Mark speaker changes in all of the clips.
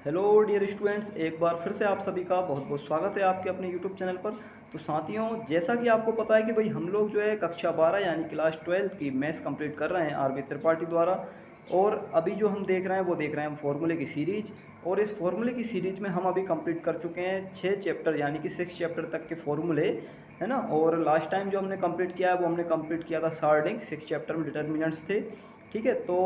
Speaker 1: Hello dear students, एक बार फिर से आप सभी का बहुत बहुत स्वागत है आपके अपने यूट्यूब चैनल पर। तो साथियों, जैसा कि आपको पता है कि भाई हम लोग जो है कक्षा 12 यानी क्लास 12 की मैथ्स कंप्लीट कर रहे हैं आरबी त्रिपाठी द्वारा। और अभी जो हम देख रहे हैं वो देख रहे हैं हम फॉर्मूले की सीरीज। और इस फॉर्मूले की सीरीज में हम अभी कंप्लीट कर चुके हैं 6 चैप्टर यानी कि 6 चैप्टर तक के फॉर्मूले, है ना। और लास्ट टाइम जो हमने कंप्लीट किया है वो हमने कंप्लीट किया था शार्डिंग, 6 चैप्टर में डिटर्मिनेंट्स थे। ठीक है, तो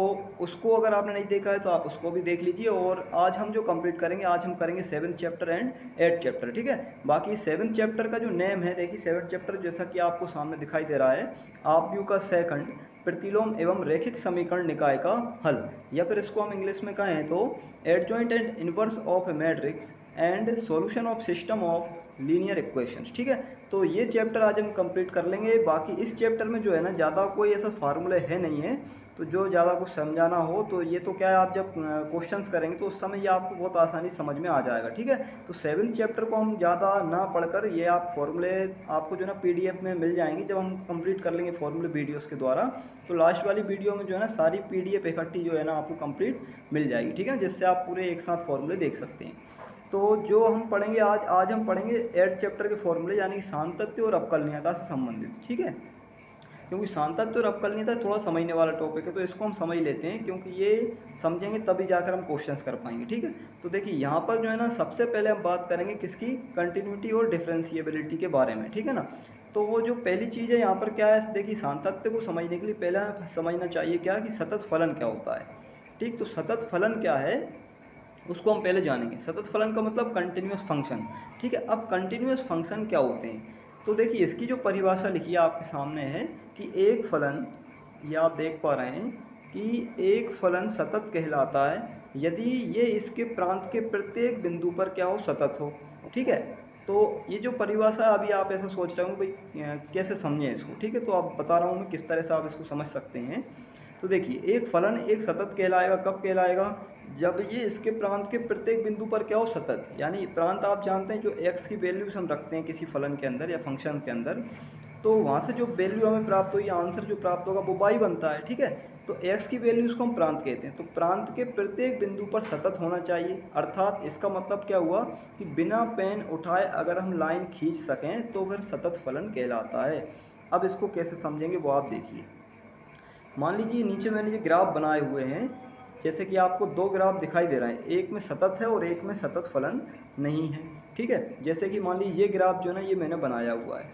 Speaker 1: उसको अगर आपने नहीं देखा है तो आप उसको भी देख लीजिए। और आज हम जो कंप्लीट करेंगे, आज हम करेंगे 7th chapter and 8th chapter. ठीक है, बाकी 7th चैप्टर का जो नेम है, देखिए 7th चैप्टर जैसा कि आपको सामने दिखाई दे रहा है, आपयू का सेकंड, प्रतिलोम एवं रैखिक समीकरण निकाय का हल, या फिर इसको हम इंग्लिश में कहें तो adjoint and inverse of A matrix and solution of system of linear equations. ठीक है, तो ये चैप्टर आज हम कंप्लीट कर लेंगे। बाकी इस चैप्टर में जो है ना, ज़्यादा कोई ऐसा फार्मूला है नहीं है, तो जो ज़्यादा कुछ समझाना हो तो ये तो क्या है, आप जब क्वेश्चंस करेंगे तो उस समय ये आपको बहुत आसानी समझ में आ जाएगा। ठीक है, तो 7th चैप्टर को हम ज़्यादा ना पढ़कर, ये आप फॉर्मूले आपको जो है ना PDF में मिल जाएंगे जब हम कंप्लीट कर लेंगे फॉर्मूले वीडियोस के द्वारा। तो लास्ट वाली वीडियो में जो है ना सारी PDF इकट्ठी जो है ना आपको कंप्लीट मिल जाएगी। ठीक है, जिससे आप पूरे एक साथ फॉर्मूले देख सकते हैं। तो जो हम पढ़ेंगे आज हम पढ़ेंगे 8th चैप्टर के फॉर्मूले, यानी कि सातत्य और अवकलनीयता से संबंधित। ठीक है, क्योंकि सातत्य और अवकलनीयता थोड़ा समझने वाला टॉपिक है, तो इसको हम समझ लेते हैं, क्योंकि ये समझेंगे तभी जाकर हम क्वेश्चंस कर पाएंगे। ठीक है, तो देखिए यहाँ पर जो है ना, सबसे पहले हम बात करेंगे किसकी, कंटिन्यूटी और डिफरेंशिएबिलिटी के बारे में। ठीक है ना, तो वो जो पहली चीज़ है यहाँ पर क्या है, देखिए सातत्य को समझने के लिए पहले समझना चाहिए क्या कि सतत फलन क्या होता है। ठीक, तो सतत फलन क्या है उसको हम पहले जानेंगे। सतत फलन का मतलब कंटिन्यूस फंक्शन। ठीक है, अब कंटिन्यूस फंक्शन क्या होते हैं, तो देखिए इसकी जो परिभाषा लिखी है आपके सामने है कि एक फलन, ये आप देख पा रहे हैं कि एक फलन सतत कहलाता है यदि ये इसके प्रांत के प्रत्येक बिंदु पर क्या हो, सतत हो। ठीक है, तो ये जो परिभाषा है, अभी आप ऐसा सोच रहे हो भाई कैसे समझें इसको। ठीक है, तो आप बता रहा हूँ मैं किस तरह से आप इसको समझ सकते हैं। तो देखिए एक फलन एक सतत कहलाएगा, कब कहलाएगा, जब ये इसके प्रांत के प्रत्येक बिंदु पर क्या हो, सतत। यानी प्रांत आप जानते हैं जो x की वैल्यूज हम रखते हैं किसी फलन के अंदर या फंक्शन के अंदर, तो वहाँ से जो वैल्यू हमें प्राप्त हुई, आंसर जो प्राप्त होगा वो y बनता है। ठीक है, तो x की वैल्यूज को हम प्रांत कहते हैं, तो प्रांत के प्रत्येक बिंदु पर सतत होना चाहिए। अर्थात इसका मतलब क्या हुआ कि बिना पेन उठाए अगर हम लाइन खींच सकें तो फिर सतत फलन कहलाता है। अब इसको कैसे समझेंगे वो आप देखिए। मान लीजिए नीचे मैंने ये ग्राफ बनाए हुए हैं, जैसे कि आपको दो ग्राफ दिखाई दे रहे हैं, एक में सतत है और एक में सतत फलन नहीं है। ठीक है, जैसे कि मान लीजिए ये ग्राफ जो है ना ये मैंने बनाया हुआ है।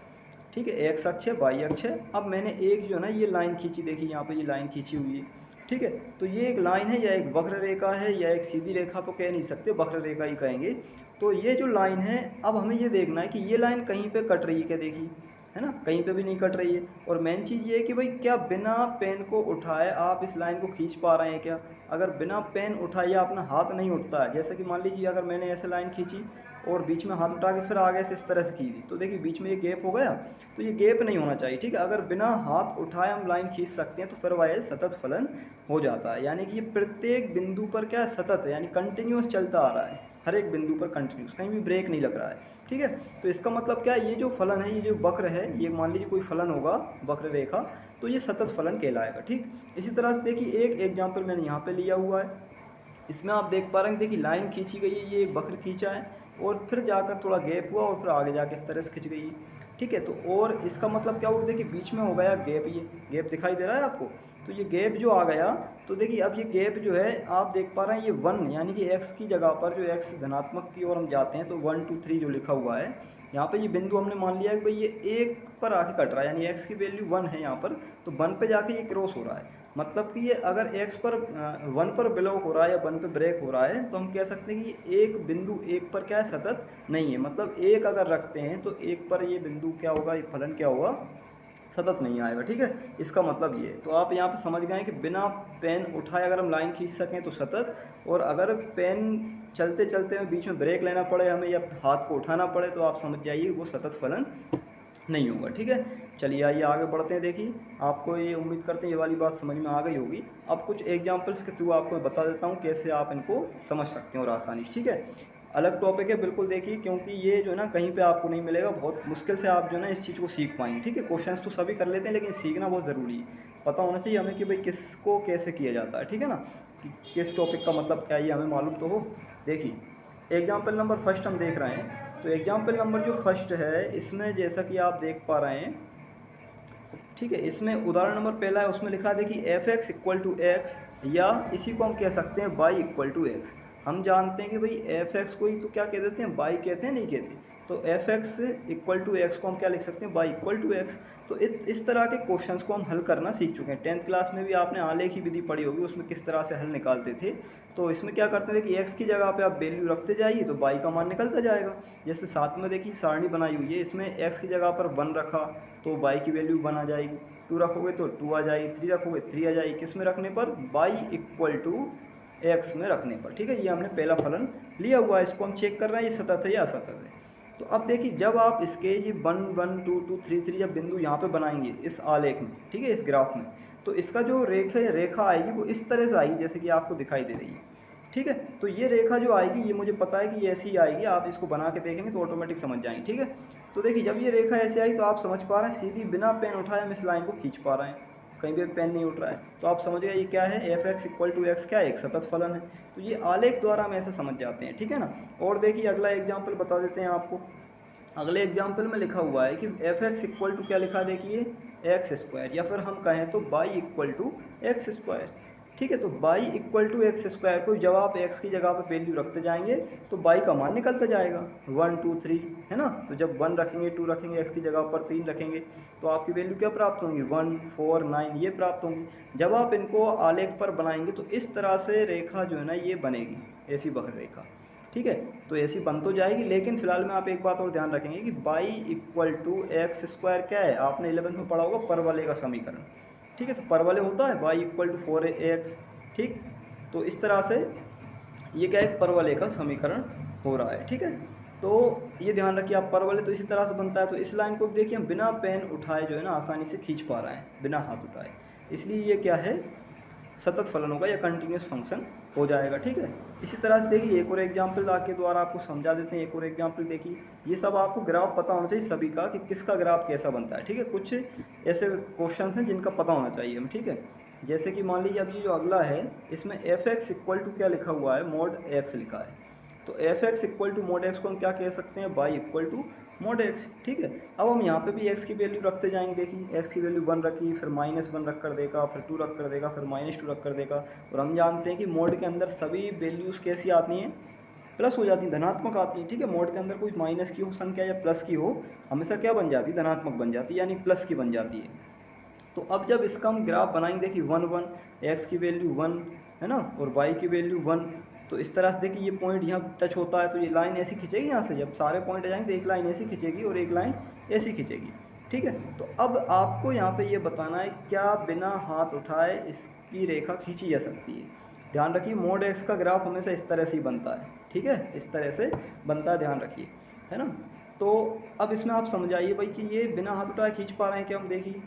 Speaker 1: ठीक है, एक्स अक्ष है, वाई अक्ष है। अब मैंने एक जो है ना ये लाइन खींची, देखिए यहाँ पे ये लाइन खींची हुई है। ठीक है, तो ये एक लाइन है या एक वक्र रेखा है या एक सीधी रेखा तो कह नहीं सकते, वक्र रेखा ही कहेंगे। तो ये जो लाइन है, अब हमें ये देखना है कि ये लाइन कहीं पे कट रही है क्या, देखिए, है ना, कहीं पे भी नहीं कट रही है। और मेन चीज़ ये है कि भाई क्या बिना पेन को उठाए आप इस लाइन को खींच पा रहे हैं क्या। अगर बिना पेन उठाए या अपना हाथ नहीं उठता है, जैसे कि मान लीजिए अगर मैंने ऐसे लाइन खींची और बीच में हाथ उठा के फिर आगे से इस तरह से की दी, तो देखिए बीच में ये गैप हो गया, तो ये गैप नहीं होना चाहिए। ठीक है, अगर बिना हाथ उठाए हम लाइन खींच सकते हैं तो फिर वह सतत फलन हो जाता है। यानी कि ये प्रत्येक बिंदु पर क्या सतत है, यानी कंटिन्यूस चलता आ रहा है, हर एक बिंदु पर कंटिन्यूस, कहीं भी ब्रेक नहीं लग रहा है। ठीक है, तो इसका मतलब क्या है, ये जो फलन है, ये जो वक्र है, ये मान लीजिए कोई फलन होगा वक्र रेखा, तो ये सतत फलन कहलाएगा। ठीक, इसी तरह से देखिए एक एग्जाम्पल मैंने यहाँ पे लिया हुआ है, इसमें आप देख पा रहे हैं, देखिए लाइन खींची गई है, ये एक वक्र खींचा है और फिर जाकर थोड़ा गैप हुआ और फिर आगे जाके इस तरह से खिंच गई है। ठीक है, तो और इसका मतलब क्या होगा, देखिए बीच में हो गया गैप, ये गैप दिखाई दे रहा है आपको, तो ये गैप जो आ गया, तो देखिए अब ये गैप जो है आप देख पा रहे हैं, ये 1 यानी कि x की जगह पर जो x धनात्मक की ओर हम जाते हैं तो 1 2 3 जो लिखा हुआ है यहाँ पे, ये बिंदु हमने मान लिया है कि भाई ये 1 पर आके कट रहा है, यानी x की वैल्यू 1 है यहाँ पर, तो 1 पे जाके ये क्रॉस हो रहा है। मतलब कि ये अगर x पर 1 पर ब्लॉक हो रहा है या 1 पे ब्रेक हो रहा है, तो हम कह सकते हैं कि एक बिंदु 1 पर क्या है, सतत नहीं है। मतलब 1 अगर रखते हैं तो 1 पर ये बिंदु क्या होगा, ये फलन क्या होगा, सतत नहीं आएगा। ठीक है, इसका मतलब ये, तो आप यहाँ पे समझ गए कि बिना पेन उठाए अगर हम लाइन खींच सकें तो सतत, और अगर पेन चलते चलते में बीच में ब्रेक लेना पड़े हमें या हाथ को उठाना पड़े तो आप समझ जाइए वो सतत फलन नहीं होगा। ठीक है, चलिए आइए आगे बढ़ते हैं। देखिए आपको ये उम्मीद करते हैं ये वाली बात समझ में आ गई होगी। अब कुछ एग्जाम्पल्स के थ्रू आपको बता देता हूँ कैसे आप इनको समझ सकते हैं और आसानी से। ठीक है, अलग टॉपिक है बिल्कुल, देखिए, क्योंकि ये जो है ना कहीं पे आपको नहीं मिलेगा, बहुत मुश्किल से आप जो है ना इस चीज़ को सीख पाएंगे। ठीक है, क्वेश्चंस तो सभी कर लेते हैं लेकिन सीखना बहुत ज़रूरी है, पता होना चाहिए हमें कि भाई किसको कैसे किया जाता है। ठीक है ना, कि किस टॉपिक का मतलब क्या है, ये हमें मालूम तो हो। देखिए एग्जाम्पल नंबर फर्स्ट हम देख रहे हैं, तो एग्जाम्पल नंबर जो फर्स्ट है इसमें जैसा कि आप देख पा रहे हैं, ठीक है, इसमें उदाहरण नंबर पहला है, उसमें लिखा है देखिए f x equal to x, या इसी को हम कह सकते हैं वाई इक्वल टू एक्स। हम जानते हैं कि भाई एफ एक्स को ही तो क्या कह देते हैं, वाई कहते हैं, नहीं कहते। तो f x equal to x को हम क्या लिख सकते हैं, वाई इक्वल टू एक्स। तो इस तरह के क्वेश्चंस को हम हल करना सीख चुके हैं। 10th क्लास में भी आपने आलेख की विधि पढ़ी होगी, उसमें किस तरह से हल निकालते थे। तो इसमें क्या करते थे कि एक्स की जगह पे आप वैल्यू रखते जाइए तो वाई का मान निकलता जाएगा। जैसे साथ में देखिए सारणी बनाई हुई है, इसमें एक्स की जगह पर 1 रखा तो वाई की वैल्यू 1 आ जाएगी, 2 रखोगे तो 2 आ जाएगी, 3 रखोगे 3 आ जाएगी। किस में रखने पर, वाई इक्वल टू एक्स में रखने पर, ठीक है। ये हमने पहला फलन लिया हुआ है, इसको हम चेक कर रहे हैं ये सतत है या असतत है। तो अब देखिए जब आप इसके ये 1 1 2 2 3 3 जब बिंदु यहाँ पे बनाएंगे इस आलेख में, ठीक है, इस ग्राफ में, तो इसका जो रेखा आएगी वो इस तरह से आएगी जैसे कि आपको दिखाई दे रही है, ठीक है। तो ये रेखा जो आएगी ये मुझे पता है कि ये ऐसी ही आएगी, आप इसको बना के देखेंगे तो ऑटोमेटिक समझ जाएंगे, ठीक है। तो देखिए जब ये रेखा ऐसे आई तो आप समझ पा रहे हैं सीधी बिना पेन उठाए हम इस लाइन को खींच पा रहे हैं, कहीं भी पेन नहीं उठ रहा है। तो आप समझ गए ये क्या है, f x equal to x क्या है, एक सतत फलन है। तो ये आलेख द्वारा हम ऐसे समझ जाते हैं, ठीक है ना। और देखिए अगला एग्जाम्पल बता देते हैं आपको। अगले एग्जाम्पल में लिखा हुआ है कि एफ एक्स इक्वल टू क्या लिखा है, देखिए एक्स स्क्वायर, या फिर हम कहें तो y equal to x square, ठीक है। तो y equal to x square को जब आप एक्स की जगह पर वैल्यू रखते जाएंगे तो बाई का मान निकलता जाएगा, 1 2 3, है ना। तो जब 1 रखेंगे 2 रखेंगे एक्स की जगह पर 3 रखेंगे तो आपकी वैल्यू क्या प्राप्त होंगी, 1 4 9 ये प्राप्त होंगी। जब आप इनको आलेख पर बनाएंगे तो इस तरह से रेखा जो है ना ये बनेगी, ऐसी वक्र रेखा, ठीक है। तो ऐसी बन तो जाएगी, लेकिन फिलहाल में आप एक बात और ध्यान रखेंगे कि y equal to x square क्या है, आपने 11th में पढ़ा होगा परवलय का समीकरण, ठीक है। तो परवलय होता है बाई इक्वल टू 4x, ठीक। तो इस तरह से ये क्या है, परवलय का समीकरण हो रहा है, ठीक है। तो ये ध्यान रखिए आप, परवलय तो इसी तरह से बनता है। तो इस लाइन को देखिए हम बिना पेन उठाए जो है ना आसानी से खींच पा रहे हैं, बिना हाथ उठाए, इसलिए ये क्या है, सतत फलन होगा या कंटिन्यूस फंक्शन हो जाएगा, ठीक है। इसी तरह से देखिए एक और एग्जाम्पल आपके द्वारा आपको समझा देते हैं। एक और एग्जाम्पल देखिए, ये सब आपको ग्राफ पता होना चाहिए सभी का कि किसका ग्राफ कैसा बनता है, ठीक है। कुछ ऐसे क्वेश्चन हैं जिनका पता होना चाहिए हमें, ठीक है। जैसे कि मान लीजिए अब ये जो अगला है इसमें एफ एक्स इक्वल टू क्या लिखा हुआ है, मोड एक्स लिखा है। तो f x equal to mod x को हम क्या कह सकते हैं, y equal to mod x, ठीक है। अब हम यहाँ पे भी x की वैल्यू रखते जाएंगे। देखिए x की वैल्यू 1 रखी, फिर -1 रख कर देगा, फिर 2 रख कर देगा, फिर -2 रख कर देगा। और हम जानते हैं कि मोड के अंदर सभी वैल्यूज़ कैसी आती हैं, प्लस हो जाती हैं, धनात्मक आती हैं, ठीक है। मोड के अंदर कोई माइनस की हो संख्या या प्लस की हो, हमेशा क्या बन जाती है, धनात्मक बन जाती है, यानी प्लस की बन जाती है। तो अब जब इसका हम ग्राफ बनाएंगे, देखिए 1 1, एक्स की वैल्यू 1 है ना, और वाई की वैल्यू 1। तो इस तरह से देखिए ये पॉइंट यहाँ टच होता है तो ये लाइन ऐसी खींचेगी, यहाँ से जब सारे पॉइंट आ जाएंगे तो एक लाइन ऐसी खींचेगी और एक लाइन ऐसी खींचेगी, ठीक है। तो अब आपको यहाँ पे ये बताना है क्या बिना हाथ उठाए इसकी रेखा खींची जा सकती है। ध्यान रखिए मोड एक्स का ग्राफ हमेशा इस तरह से ही बनता है, ठीक है, इस तरह से बनता है, ध्यान रखिए, है ना। तो अब इसमें आप समझाइए भाई कि ये बिना हाथ उठाए खींच पा रहे हैं क्या, हम देखिए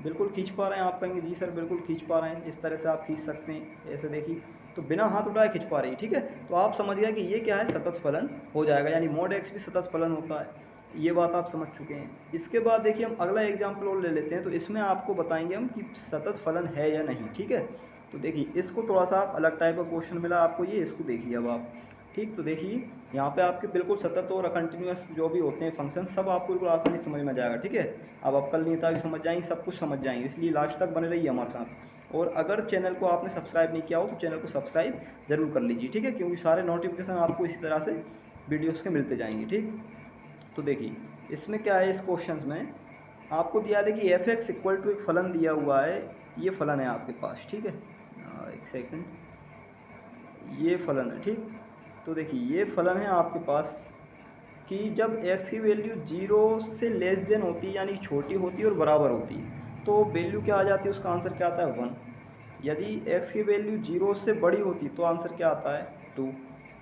Speaker 1: बिल्कुल खींच पा रहे हैं। आप कहेंगे जी सर बिल्कुल खींच पा रहे हैं, इस तरह से आप खींच सकते हैं, ऐसे देखिए, तो बिना हाथ उठाए खींच पा रही है, ठीक है। तो आप समझ गए कि ये क्या है, सतत फलन हो जाएगा, यानी मोड एक्स भी सतत फलन होता है, ये बात आप समझ चुके हैं। इसके बाद देखिए हम अगला एग्जाम्पल और ले लेते हैं, तो इसमें आपको बताएंगे हम कि सतत फलन है या नहीं, ठीक है। तो देखिए इसको थोड़ा सा अलग टाइप का क्वेश्चन मिला आपको, ये इसको देखिए अब आप, ठीक। तो देखिए यहाँ पे आपके बिल्कुल सतत और कंटिन्यूस जो भी होते हैं फंक्शन सब आपको बिल्कुल आसानी से समझ में आ जाएगा, ठीक है। अब अवकलनीयता भी समझ जाएंगे, सब कुछ समझ जाएंगे, इसलिए लास्ट तक बने रहिए हमारे साथ। और अगर चैनल को आपने सब्सक्राइब नहीं किया हो तो चैनल को सब्सक्राइब जरूर कर लीजिए, ठीक है, क्योंकि सारे नोटिफिकेशन आपको इसी तरह से वीडियोज़ के मिलते जाएंगे, ठीक। तो देखिए इसमें क्या है, इस क्वेश्चन में आपको दिया है कि एफ एक्स इक्वल टू एक फलन दिया हुआ है, ये फलन है आपके पास, ठीक है। एक सेकंड, ये फलन है, ठीक। तो देखिए ये फलन है आपके पास कि जब x की वैल्यू 0 से लेस देन होती है, यानी छोटी होती है और बराबर होती है, तो वैल्यू क्या आ जाती है, उसका आंसर क्या आता है, 1। यदि x की वैल्यू 0 से बड़ी होती तो आंसर क्या आता है, 2,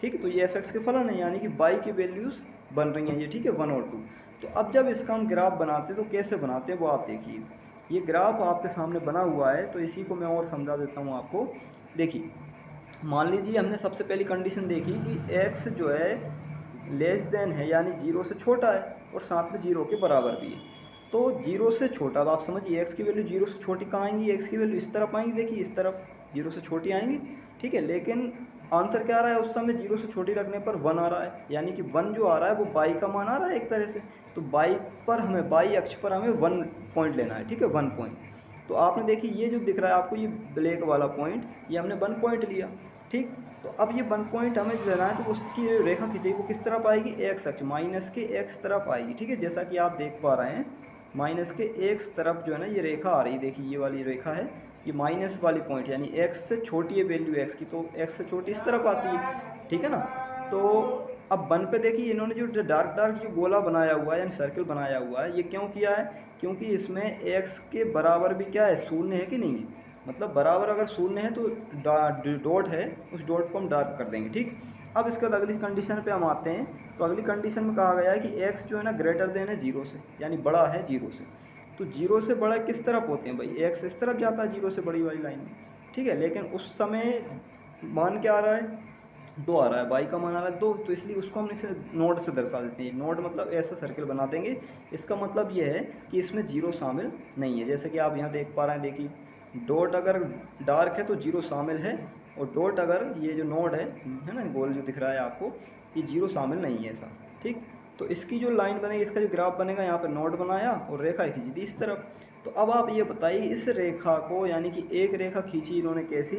Speaker 1: ठीक है। तो ये f(x) के फलन है, यानी कि y की वैल्यूज़ बन रही हैं ये, ठीक है, 1 और 2। तो अब जब इसका हम ग्राफ बनाते हैं तो कैसे बनाते हैं वो आप देखिए। ये ग्राफ आपके सामने बना हुआ है, तो इसी को मैं और समझा देता हूँ आपको। देखिए मान लीजिए हमने सबसे पहली कंडीशन देखी कि x जो है लेस देन है, यानी 0 से छोटा है और साथ में 0 के बराबर भी है। तो 0 से छोटा, अब आप समझिए x की वैल्यू 0 से छोटी कहाँ आएंगी, x की वैल्यू इस तरफ आएंगी, देखिए इस तरफ 0 से छोटी आएंगी, ठीक है, लेकिन आंसर क्या आ रहा है उस समय, 0 से छोटी रखने पर 1 आ रहा है, यानी कि 1 जो आ रहा है वो बाई का मान आ रहा है एक तरह से। तो बाई पर हमें, बाई अक्ष पर हमें 1 पॉइंट लेना है, ठीक है, 1 पॉइंट। तो आपने देखिए ये जो दिख रहा है आपको, ये ब्लैक वाला पॉइंट, ये हमने 1 पॉइंट लिया, ठीक। तो अब ये 1 पॉइंट हमें जो लेना है, तो उसकी रेखा खींचेगी, वो किस तरफ आएगी, एक्स अक्ष, माइनस के एक्स तरफ आएगी, ठीक है। जैसा कि आप देख पा रहे हैं, माइनस के एक्स तरफ जो है ना ये रेखा आ रही है, देखिए ये वाली रेखा है, ये माइनस वाली पॉइंट, यानी एक्स से छोटी है वैल्यू एक्स की, तो एक्स से छोटी इस तरफ आती है, ठीक है ना। तो अब 1 पे देखिए इन्होंने जो डार्क डार्क जो गोला बनाया हुआ है, यानी सर्कल बनाया हुआ है, ये क्यों किया है, क्योंकि इसमें एक्स के बराबर भी क्या है, शून्य है कि नहीं है, मतलब बराबर अगर शून्य है तो डॉट है, उस डॉट को हम डार्क कर देंगे, ठीक। अब इसके बाद अगली कंडीशन पे हम आते हैं। तो अगली कंडीशन में कहा गया है कि एक्स जो है ना ग्रेटर देन है 0 से, यानी बड़ा है 0 से। तो 0 से बड़ा किस तरफ होते हैं भाई, एक्स इस तरफ जाता है 0 से बड़ी वाली लाइन में, ठीक है। लेकिन उस समय मान क्या आ रहा है, 2 आ रहा है, बाई का मान आ रहा है 2, तो इसलिए उसको हम इसे नोड से दर्शा देते हैं। नोड मतलब ऐसा सर्कल बना देंगे, इसका मतलब ये है कि इसमें 0 शामिल नहीं है। जैसे कि आप यहाँ देख पा रहे हैं, देखिए डॉट अगर डार्क है तो 0 शामिल है, और डॉट अगर ये जो नोड है ना, गोल जो दिख रहा है आपको, ये 0 शामिल नहीं है ऐसा, ठीक। तो इसकी जो लाइन बनेगी, इसका जो ग्राफ बनेगा, यहाँ पर नोड बनाया और रेखा खींची थी इस तरफ। तो अब आप ये बताइए इस रेखा को, यानी कि एक रेखा खींची इन्होंने कैसी,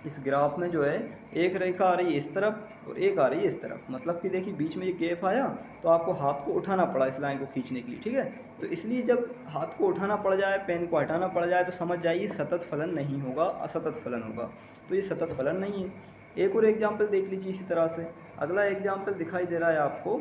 Speaker 1: इस ग्राफ में जो है एक रेखा आ रही है इस तरफ और एक आ रही है इस तरफ, मतलब कि देखिए बीच में ये गैप आया, तो आपको हाथ को उठाना पड़ा इस लाइन को खींचने के लिए, ठीक है। तो इसलिए जब हाथ को उठाना पड़ जाए, पेन को हटाना पड़ जाए, तो समझ जाइए सतत फलन नहीं होगा, असतत फलन होगा। तो ये सतत फलन नहीं है। एक और एग्जाम्पल देख लीजिए इसी तरह से। अगला एग्जाम्पल दिखाई दे रहा है आपको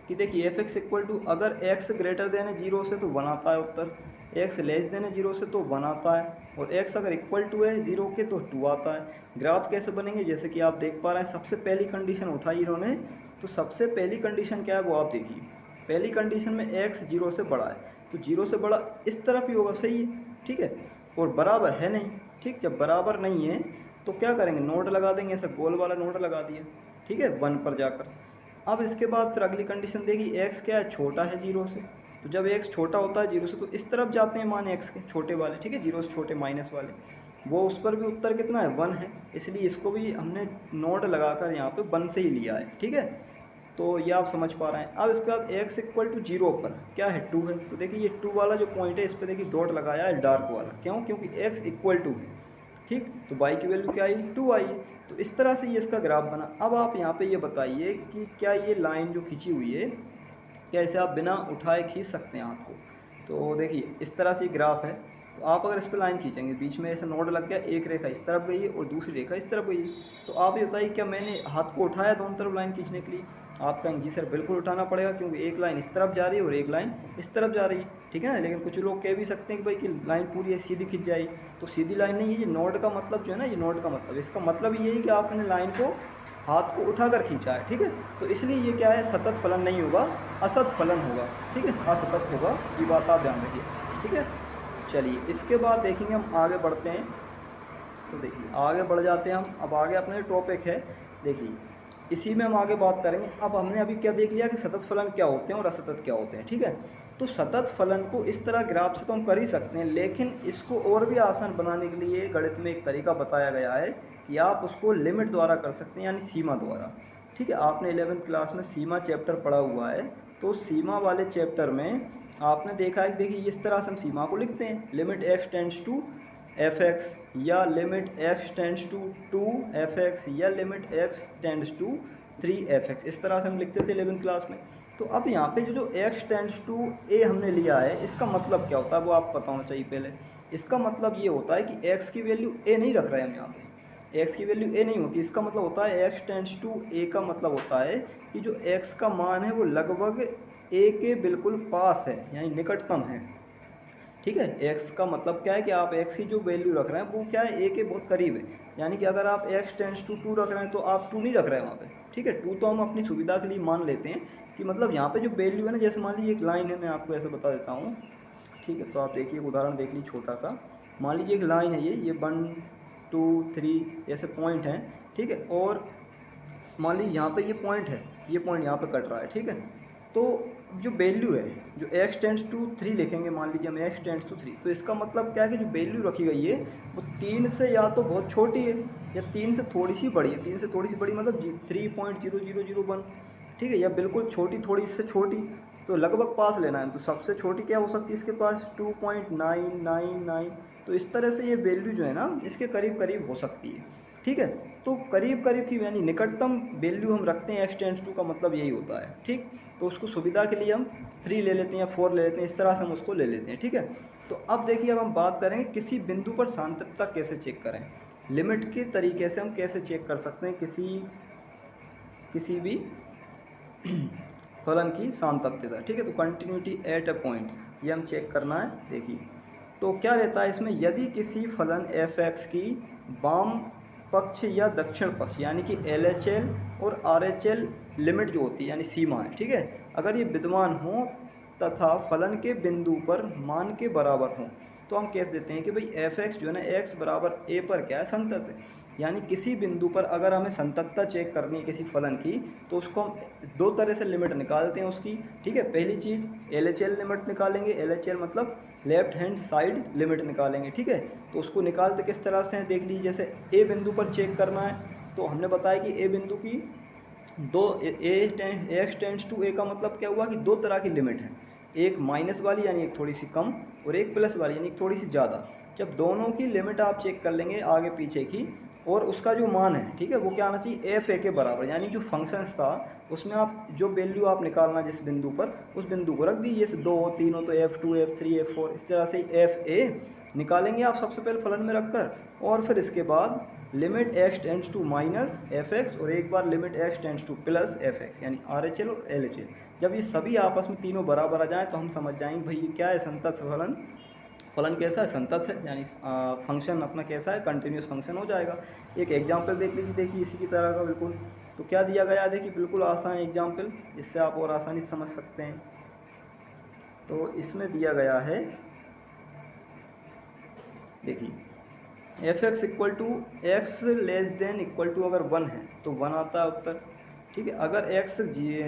Speaker 1: कि देखिए एफ एक्स इक्वल टू, अगर एक्स ग्रेटर देन है 0 से तो 1 आता है उत्तर, एक्स लेस देन है 0 से तो 1 आता है, और एक्स अगर इक्वल टू है 0 के तो 2 आता है। ग्राफ कैसे बनेंगे, जैसे कि आप देख पा रहे हैं, सबसे पहली कंडीशन उठाई इन्होंने। तो सबसे पहली कंडीशन क्या है वो आप देखिए। पहली कंडीशन में एक्स 0 से बड़ा है, तो 0 से बड़ा इस तरफ ही होगा, सही है, ठीक है, और बराबर है नहीं, ठीक। जब बराबर नहीं है तो क्या करेंगे, नोड लगा देंगे, ऐसा गोल वाला नोड लगा दिया, ठीक है, 1 पर जाकर। अब इसके बाद फिर अगली कंडीशन देगी, एक्स क्या है, छोटा है 0 से। तो जब एक्स छोटा होता है 0 से तो इस तरफ जाते हैं मान एक्स के, छोटे वाले, ठीक है, 0 से छोटे माइनस वाले, वो उस पर भी उत्तर कितना है, 1 है। इसलिए इसको भी हमने नोड लगाकर यहाँ पे 1 से ही लिया है, ठीक है। तो ये आप समझ पा रहे हैं। अब इसके बाद एक्स इक्वल टू 0 पर क्या है, 2 है। तो देखिए ये 2 वाला जो पॉइंट है, इस पर देखिए डॉट लगाया है डार्क वाला, क्यों, क्योंकि एक्स इक्वल टू है, ठीक। तो बाई की वैल्यू क्या आई, 2 आई। तो इस तरह से ये इसका ग्राफ बना। अब आप यहाँ पे ये बताइए कि क्या ये लाइन जो खींची हुई है, क्या इसे आप बिना उठाए खींच सकते हैं हाथ को। तो देखिए इस तरह से ग्राफ है, तो आप अगर इस पर लाइन खींचेंगे, बीच में ऐसा नोड लग गया, एक रेखा इस तरफ गई है और दूसरी रेखा इस तरफ गई है, तो आप ये बताइए क्या मैंने हाथ को उठाया दोनों तरफ लाइन खींचने के लिए। आप कहेंगे जी सर बिल्कुल उठाना पड़ेगा, क्योंकि एक लाइन इस तरफ जा रही है और एक लाइन इस तरफ जा रही है, ठीक है ना। लेकिन कुछ लोग कह भी सकते हैं कि भाई कि लाइन पूरी सीधी खींच जाएगी, तो सीधी लाइन नहीं है, ये नोड का मतलब जो है ना, ये नोड का मतलब, इसका मतलब ये है कि आपने लाइन को हाथ को उठाकर खींचा है, ठीक है। तो इसलिए ये क्या है, सतत फलन नहीं होगा, असत फलन होगा, ठीक है, असतत होगा, ये बात आप ध्यान रखिए, ठीक है। चलिए इसके बाद देखेंगे, हम आगे बढ़ते हैं। तो देखिए आगे बढ़ जाते हैं हम, अब आगे अपने टॉपिक है, देखिए इसी में हम आगे बात करेंगे। अब हमने अभी क्या देख लिया कि सतत फलन क्या होते हैं और असतत क्या होते हैं, ठीक है। तो सतत फलन को इस तरह ग्राफ से तो हम कर ही सकते हैं, लेकिन इसको और भी आसान बनाने के लिए गणित में एक तरीका बताया गया है कि आप उसको लिमिट द्वारा कर सकते हैं, यानी सीमा द्वारा, ठीक है। आपने 11th क्लास में सीमा चैप्टर पढ़ा हुआ है, तो सीमा वाले चैप्टर में आपने देखा है कि देखिए इस तरह से हम सीमा को लिखते हैं, limit x tends to f x, या limit x tends to 2 f x, या limit x tends to 3 f x, इस तरह से हम लिखते थे 11th क्लास में। तो अब यहाँ पे जो एक्स टेंड्स टू ए हमने लिया है, इसका मतलब क्या होता है वो आपको पता होना चाहिए पहले। इसका मतलब ये होता है कि एक्स की वैल्यू ए नहीं रख रहे हैं हम यहाँ पे, एक्स की वैल्यू ए नहीं होती, इसका मतलब होता है एक्स टेंड्स टू ए का मतलब होता है कि जो एक्स का मान है वो लगभग ए के बिल्कुल पास है, यानी निकटतम है, ठीक है। एक्स का मतलब क्या है कि आप एक्स की जो वैल्यू रख रहे हैं वो क्या है, ए के बहुत करीब है। यानी कि अगर आप एक्स टेंड्स टू 2 रख रहे हैं तो आप 2 नहीं रख रहे हैं वहाँ पे, ठीक है। 2 तो हम अपनी सुविधा के लिए मान लेते हैं कि मतलब यहाँ पे जो वैल्यू है ना, जैसे मान लीजिए एक लाइन है, मैं आपको ऐसे बता देता हूँ, ठीक है। तो आप देखिए उदाहरण देख लीजिए छोटा सा, मान लीजिए एक लाइन है, ये 1 2 3 ऐसे पॉइंट हैं, ठीक है। और मान लीजिए यहाँ पर ये पॉइंट है, ये पॉइंट यहाँ पर कट रहा है, ठीक है। तो अब जो वैल्यू है, जो x टेंड्स टू 3 लिखेंगे, मान लीजिए हम x टेंड्स टू 3, तो इसका मतलब क्या है कि जो वैल्यू रखी गई है वो 3 से या तो बहुत छोटी है या 3 से थोड़ी सी बड़ी है। 3 से थोड़ी सी बड़ी मतलब 3.0001, ठीक है, या बिल्कुल छोटी, थोड़ी इससे छोटी, तो लगभग पास लेना है। तो सबसे छोटी क्या हो सकती है इसके पास, 2.999। तो इस तरह से ये वैल्यू जो है ना इसके करीब करीब हो सकती है, ठीक है। तो करीब करीब की यानी निकटतम वैल्यू हम रखते हैं x टेंड्स टू का मतलब यही होता है, ठीक। तो उसको सुविधा के लिए हम 3 ले लेते हैं या 4 ले लेते हैं, इस तरह से हम उसको ले लेते हैं, ठीक है। तो अब देखिए, अब हम बात करेंगे किसी बिंदु पर सांतत्यता कैसे चेक करें। लिमिट के तरीके से हम कैसे चेक कर सकते हैं किसी भी फलन की सांतत्यता, ठीक है। तो कंटिन्यूटी एट अ पॉइंट्स ये हम चेक करना है। देखिए तो क्या रहता है इसमें, यदि किसी फलन f(x) की वाम पक्ष या दक्षिण पक्ष यानी कि LHL और RHL लिमिट जो होती है यानी सीमा है, ठीक है, अगर ये विद्यमान हो तथा फलन के बिंदु पर मान के बराबर हो, तो हम कह देते हैं कि भाई f(x) जो है ना x बराबर a पर क्या है, संतत है। यानी किसी बिंदु पर अगर हमें संततता चेक करनी है किसी फलन की, तो उसको हम दो तरह से लिमिट निकालते हैं उसकी, ठीक है। पहली चीज़ LHL लिमिट निकालेंगे, LHL मतलब लेफ्ट हैंड साइड लिमिट निकालेंगे, ठीक है। तो उसको निकालते किस तरह से हैं, देख लीजिए। जैसे ए बिंदु पर चेक करना है, तो हमने बताया कि ए बिंदु की दो x टेंड्स टू a का मतलब क्या हुआ कि दो तरह की लिमिट है, एक माइनस वाली यानी एक थोड़ी सी कम, और एक प्लस वाली यानी थोड़ी सी ज़्यादा। जब दोनों की लिमिट आप चेक कर लेंगे आगे पीछे की, और उसका जो मान है, ठीक है, वो क्या आना चाहिए, f(a) के बराबर, यानी जो फंक्शंस था उसमें आप जो वैल्यू आप निकालना जिस बिंदु पर, उस बिंदु को रख दीजिए। जैसे 2 हो, 3 हो तो f2 f3 f4, इस तरह से f(a) निकालेंगे आप सबसे पहले फलन में रखकर, और फिर इसके बाद limit x tends to minus f(x) और एक बार limit x tends to plus f(x) यानी RHL और LHL। जब ये सभी आपस में तीनों बराबर आ जाएँ तो हम समझ जाएंगे भाई ये क्या है, संतत फलन। फलन कैसा है, संतत है, यानी फंक्शन अपना कैसा है, कंटिन्यूस फंक्शन हो जाएगा। एक एग्जाम्पल देख लीजिए, देखिए इसी की तरह का बिल्कुल। तो क्या दिया गया है, देखिए बिल्कुल आसान एग्जाम्पल, इससे आप और आसानी से समझ सकते हैं। तो इसमें दिया गया है, देखिए f(x) equal to x less than equal to अगर 1 है तो 1 आता है उत्तर, ठीक है। अगर x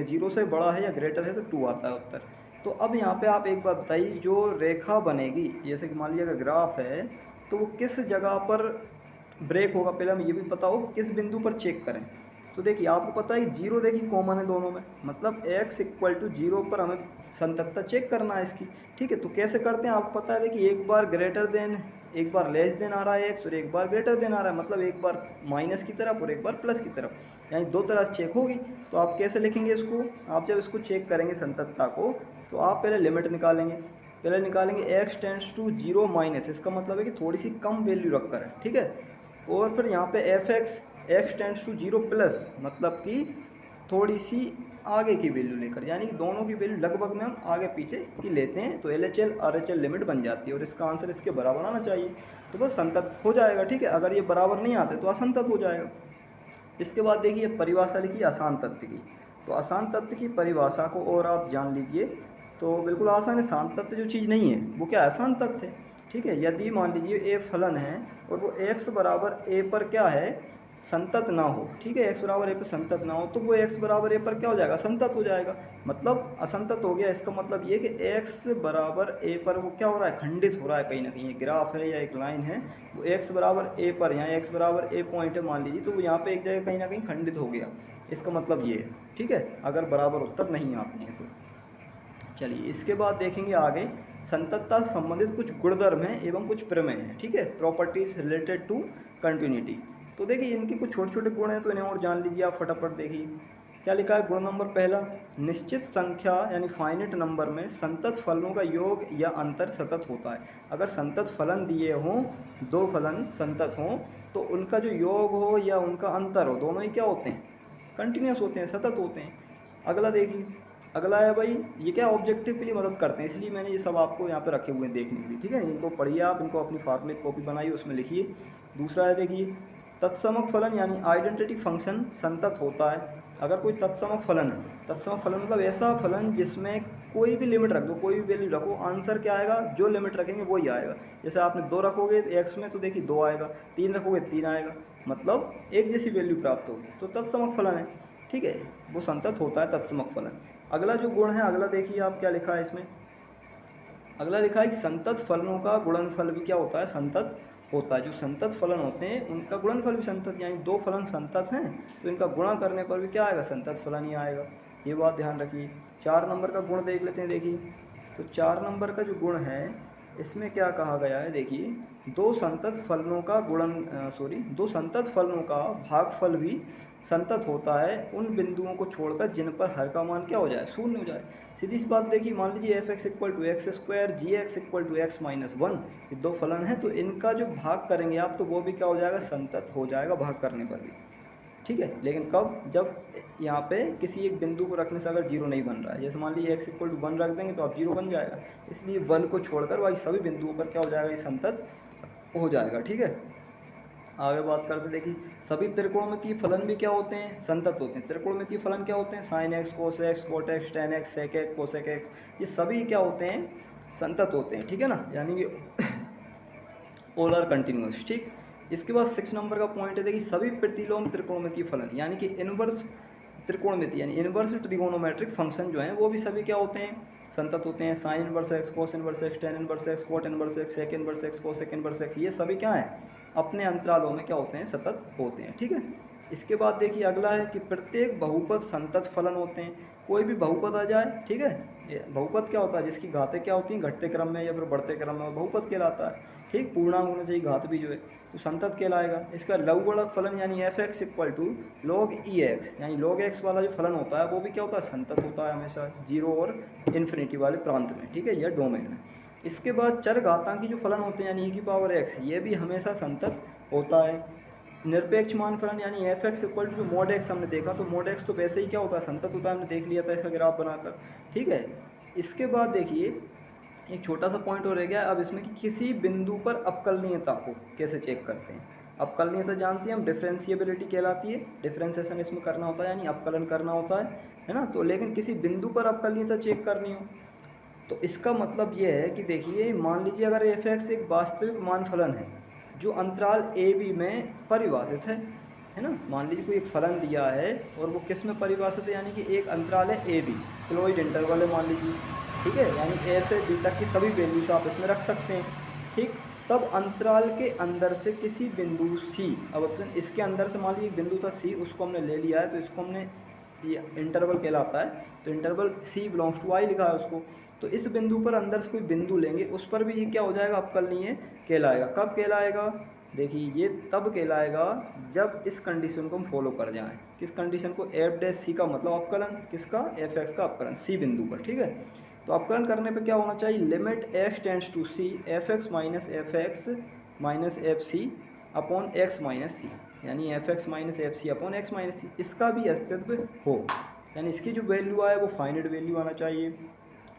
Speaker 1: 0 से बड़ा है या ग्रेटर है तो 2 आता है उत्तर। तो अब यहाँ पे आप एक बात बताइए, जो रेखा बनेगी, जैसे कि मान लीजिए अगर ग्राफ है, तो वो किस जगह पर ब्रेक होगा, पहले हमें ये भी पता हो किस बिंदु पर चेक करें। तो देखिए आपको पता है 0 देखिए कॉमन है दोनों में, मतलब x इक्वल टू 0 पर हमें संततता चेक करना है इसकी, ठीक है। तो कैसे करते हैं आपको पता है, देखिए एक बार ग्रेटर देन, एक बार लेस देन आ रहा है x, और एक बार ग्रेटर देन आ रहा है, मतलब एक बार माइनस की तरफ और एक बार प्लस की तरफ, यानी दो तरह से चेक होगी। तो आप कैसे लिखेंगे इसको, आप जब इसको चेक करेंगे संततता को, तो आप पहले लिमिट निकालेंगे, पहले निकालेंगे x टेंड्स टू 0 माइनस, इसका मतलब है कि थोड़ी सी कम वैल्यू रखकर है, ठीक है। और फिर यहाँ पे f(x) x tends to 0 plus, मतलब कि थोड़ी सी आगे की वैल्यू लेकर, यानी कि दोनों की वैल्यू लगभग में हम आगे पीछे की लेते हैं, तो LHL RHL लिमिट बन जाती है, और इसका आंसर इसके बराबर आना चाहिए। तो बस संतत हो जाएगा, ठीक है। अगर ये बराबर नहीं आते तो असंतत हो जाएगा। इसके बाद देखिए परिभाषा लिखी आसान तत्व की। तो आसान तत्व की परिभाषा को और आप जान लीजिए, तो बिल्कुल आसान है। शांत तत्व जो चीज़ नहीं है वो क्या है, आसान तत्व है, ठीक है। यदि मान लीजिए ए फलन है और वो x बराबर a पर क्या है, संतत ना हो, ठीक है, x बराबर a पर संतत ना हो, तो वो x बराबर a पर क्या हो जाएगा, संतत हो जाएगा, मतलब असंतत हो गया। इसका मतलब ये कि x बराबर a पर वो क्या हो रहा है, खंडित हो रहा है कहीं ना कहीं। ग्राफ है या एक लाइन है, वो x बराबर a पर, यहाँ x बराबर a पॉइंट है मान लीजिए, तो वो यहाँ पे एक जगह कहीं ना कहीं खंडित हो गया। इसका मतलब ये है, ठीक है, अगर बराबर उत्तर नहीं आते हैं तो। चलिए इसके बाद देखेंगे आगे, संततता से संबंधित कुछ गुणधर्म हैं एवं कुछ प्रमेय हैं, ठीक है, प्रॉपर्टीज रिलेटेड टू कंटिन्यूटी। तो देखिए इनके कुछ छोटे छोटे गुण हैं, तो इन्हें और जान लीजिए आप फटाफट। देखिए क्या लिखा है, गुण नंबर पहला, निश्चित संख्या यानी फाइनेट नंबर में संतत फलनों का योग या अंतर सतत होता है। अगर संतत फलन दिए हों, दो फलन संतत हों, तो उनका जो योग हो या उनका अंतर हो, दोनों ही क्या होते हैं, कंटिन्यूस होते हैं, सतत होते हैं। अगला देखिए, अगला है भाई, ये क्या ऑब्जेक्टिव के लिए मदद करते हैं, इसलिए मैंने ये सब आपको यहाँ पे रखे हुए हैं देखने के लिए, ठीक है। इनको पढ़िए आप, इनको अपनी फार्मूले कॉपी बनाइए, उसमें लिखिए। दूसरा है देखिए, तत्समक फलन यानी आइडेंटिटी फंक्शन संतत होता है। अगर कोई तत्समक फलन है, तत्समक फलन मतलब ऐसा फलन जिसमें कोई भी लिमिट रख दो, कोई भी वैल्यू रखो, आंसर क्या आएगा, जो लिमिट रखेंगे वही आएगा। जैसे आपने 2 रखोगे x में तो देखिए 2 आएगा, 3 रखोगे 3 आएगा, मतलब एक जैसी वैल्यू प्राप्त होगी, तो तत्समक फलन है, ठीक है, वो संतत होता है तत्समक फलन। अगला जो गुण है, अगला देखिए आप क्या लिखा है इसमें। अगला लिखा है कि संतत फलनों का गुणनफल भी क्या होता है, संतत होता है। जो संतत फलन होते हैं उनका गुणनफल भी संतत, यानी दो फलन संतत हैं तो इनका गुणा करने पर भी क्या आएगा, संतत फलन ही आएगा। ये बात ध्यान रखिए। 4 नंबर का गुण देख लेते हैं। देखिए तो 4 नंबर का जो गुण है इसमें क्या कहा गया है, देखिए दो संतत फलनों का दो संतत फलनों का भागफल भी संतत होता है उन बिंदुओं को छोड़कर जिन पर हर का मान क्या हो जाए, शून्य हो जाए। सीधी सी बात देखिए, मान लीजिए f x equal to x square, g x equal to x minus one, ये दो फलन है तो इनका जो भाग करेंगे आप तो वो भी क्या हो जाएगा, संतत हो जाएगा भाग करने पर भी। ठीक है, लेकिन कब, जब यहाँ पे किसी एक बिंदु को रखने से अगर जीरो नहीं बन रहा है, जैसे मान लीजिए एक्स इक्वल टू वन रख देंगे तो आप जीरो बन जाएगा, इसलिए वन को छोड़कर बाकी सभी बिंदुओं पर क्या हो जाएगा, ये संतत हो जाएगा। ठीक है, आगे बात करते देखिए, सभी त्रिकोणमितीय फलन भी क्या होते हैं, संतत होते हैं। त्रिकोणमितीय फलन क्या होते हैं, sine x, cos x, cot x, tan x, sec x, cosec x, ये सभी क्या होते हैं, संतत होते हैं। ठीक है ना, यानी कि ऑल आर कंटिन्यूअस। ठीक, इसके बाद 6 नंबर का पॉइंट है, देखिए सभी प्रतिलोम त्रिकोणमितीय फलन यानी कि इनवर्स त्रिकोणमिति यानी इनवर्स ट्रिगोनोमेट्रिक फंक्शन जो हैं वो भी सभी क्या होते हैं, संतत होते हैं। Sine inverse x, cos inverse x, tan inverse x, cot inverse x, sec inverse x, cosec inverse x, ये सभी क्या हैं, अपने अंतरालों में क्या होते हैं, सतत होते हैं। ठीक है, इसके बाद देखिए अगला है कि प्रत्येक बहुपद संतत फलन होते हैं। कोई भी बहुपद आ जाए, ठीक है, ये बहुपद क्या होता है, जिसकी घातें क्या होती हैं, घटते क्रम में या फिर बढ़ते क्रम में, बहुपद कहलाता है। ठीक, पूर्णांक होना चाहिए, घात भी जो है तो संतत कहलाएगा। इसका लघुगणक फलन यानी f x equal to log e x, यानी लॉग एक्स वाला जो फलन होता है वो भी क्या होता है, संतत होता है हमेशा, जीरो और इन्फिनिटी वाले प्रांत में। ठीक है, यह डोमेन में। इसके बाद चर घातांकी जो फलन होते हैं यानी ई की पावर एक्स, ये भी हमेशा संतत होता है। निरपेक्ष मान फलन यानी एफ एक्स इक्वल टू जो मोड एक्स हमने देखा, तो मोड एक्स तो वैसे ही क्या होता है, संतत होता है, हमने देख लिया था इसका ग्राफ बनाकर। ठीक है, इसके बाद देखिए एक छोटा सा पॉइंट और रह गया अब इसमें कि किसी बिंदु पर अवकलनीयता को कैसे चेक करते हैं। अवकलनीयता जानते हैं हम, डिफरेंशिएबिलिटी कहलाती है, डिफरेंशिएशन इसमें करना होता है यानी अवकलन करना होता है ना। तो लेकिन किसी बिंदु पर अवकलनीयता चेक करनी हो तो इसका मतलब ये है कि देखिए मान लीजिए अगर एफ एक्स एक वास्तविक मान फलन है जो अंतराल ए बी में परिभाषित है ना। मान लीजिए कोई एक फलन दिया है और वो किस में परिभाषित है, यानी कि एक अंतराल है ए बी, क्लोज्ड इंटरवल है मान लीजिए। ठीक है, यानी ए से बी तक की सभी वैल्यूज आप इसमें रख सकते हैं। ठीक, तब अंतराल के अंदर से किसी बिंदु सी, अब इसके अंदर से मान लीजिए बिंदु था सी, उसको हमने ले लिया है तो इसको हमने, ये इंटरवल कहलाता है, तो इंटरवल सी बिलोंग्स टू आई लिखा है उसको। तो इस बिंदु पर अंदर से कोई बिंदु लेंगे उस पर भी ये क्या हो जाएगा, अवकलनीय कहलाएगा। कब कहलाएगा, देखिए ये तब कहलाएगा जब इस कंडीशन को हम फॉलो कर जाएं। किस कंडीशन को, एफ डैश सी का मतलब अवकलन, किसका, एफ एक्स का अवकलन सी बिंदु पर। ठीक है, तो अवकलन करने पे क्या होना चाहिए, limit x tends to c f x minus f c upon x minus c, यानी f x minus f c upon x minus c, इसका भी अस्तित्व हो, यानी इसकी जो वैल्यू आए वो फाइनाइट वैल्यू आना चाहिए।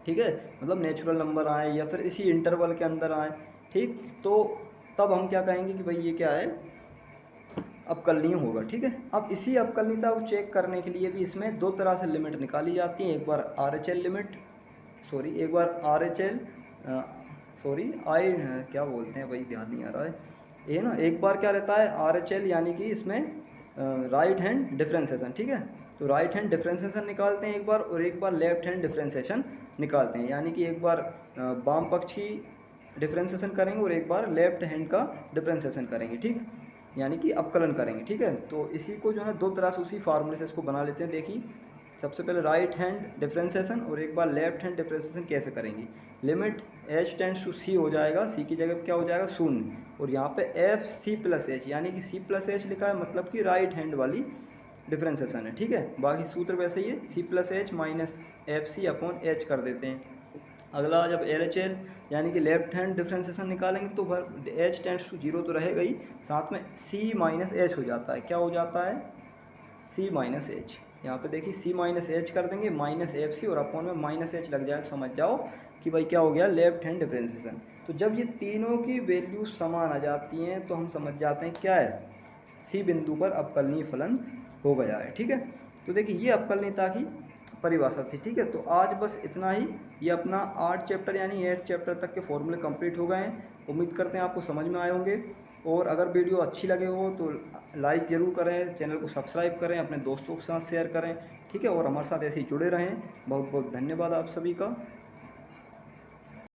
Speaker 1: ठीक है, मतलब नेचुरल नंबर आए या फिर इसी इंटरवल के अंदर आए। ठीक, तो तब हम क्या कहेंगे कि भाई ये क्या है, अवकलनीय होगा। ठीक है, अब इसी अवकलनीयता को चेक करने के लिए भी इसमें दो तरह से लिमिट निकाली जाती हैं। एक बार आर एच एल लिमिट, एक बार आर एच एल आई क्या बोलते हैं भाई, ध्यान नहीं आ रहा है ये ना। एक बार क्या रहता है आर एच एल, यानी कि इसमें राइट हैंड डिफरेंशिएशन। ठीक है, तो राइट हैंड डिफरेंशिएशन निकालते हैं एक बार, और एक बार लेफ्ट हैंड डिफरेंशिएशन निकालते हैं, यानी कि एक बार वाम पक्ष की डिफरेंशिएशन करेंगे और एक बार लेफ्ट हैंड का डिफरेंशिएशन करेंगे। ठीक, यानी कि अवकलन करेंगे। ठीक है, तो इसी को जो है दो तरह से उसी फार्मूले से इसको बना लेते हैं। देखिए सबसे पहले राइट हैंड डिफरेंशिएशन और एक बार लेफ्ट हैंड डिफरेंशिएशन कैसे करेंगे। लिमिट एच टेंड्स टू सी हो जाएगा, सी की जगह क्या हो जाएगा, शून्य, और यहाँ पे एफ सी प्लस एच, यानी कि सी प्लस एच लिखा है मतलब कि राइट हैंड वाली डिफरेंशिएशन है। ठीक है, बाकी सूत्र वैसे ही है, c plus h minus f c upon h कर देते हैं। अगला जब एल एच एल यानी कि लेफ्ट हैंड डिफरेंशिएशन निकालेंगे तो भर एच टेंड्स टू जीरो तो रहेगा ही, साथ में सी माइनस एच हो जाता है। क्या हो जाता है, सी माइनस एच, यहाँ पे देखिए सी माइनस एच कर देंगे, माइनस एफ सी और अपॉन में माइनस एच लग जाए तो समझ जाओ कि भाई क्या हो गया, लेफ्ट हैंड डिफरेंशिएशन। तो जब ये तीनों की वैल्यू समान आ जाती हैं तो हम समझ जाते हैं क्या है, सी बिंदु पर अवकलनीय फलन हो गया है। ठीक है, तो देखिए ये अवकलनीयता की परिभाषा थी। ठीक है, तो आज बस इतना ही। ये अपना 8 चैप्टर यानी 8 चैप्टर तक के फॉर्मूले कंप्लीट हो गए हैं। उम्मीद करते हैं आपको समझ में आए होंगे, और अगर वीडियो अच्छी लगे हो तो लाइक ज़रूर करें, चैनल को सब्सक्राइब करें, अपने दोस्तों के साथ शेयर करें। ठीक है, और हमारे साथ ऐसे ही जुड़े रहें। बहुत बहुत धन्यवाद आप सभी का।